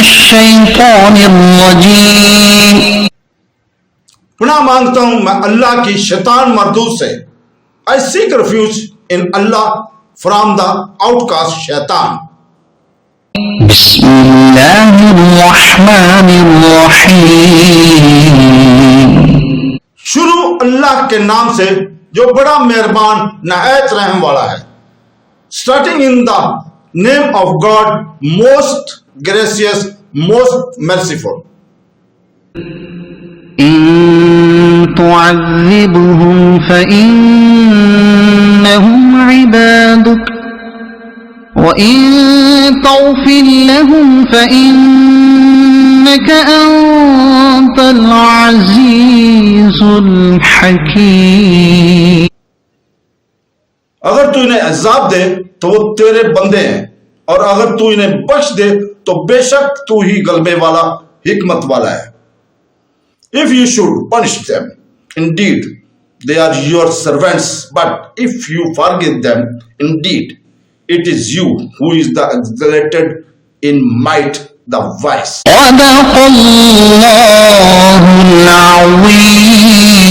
الشيطان الرجيم. پناہ مانگتا ہوں میں اللہ کی شیطان مردود سے. I seek refuge in Allah from the outcast shaitan. بسم اللہ الرحمن الرحیم. شروع اللہ کے نام سے جو بڑا مہربان نہایت رحم والا ہے. Starting in the name of God, most gracious, most merciful. إن تعذبهم فإنهم عبادك وإن تغفر لهم فإنك أنت العزيز الحكيم. اگر تو انہیں عذاب دے تو وہ تیرے بندے ہیں، اور اگر تو انہیں بخش دے تو بے شک تو ہی غلبے والا حکمت والا ہے. If you should punish them, indeed they are your servants, but if you forgive them, indeed it is you who is the exalted in might, the wise. صدق الله العظيم.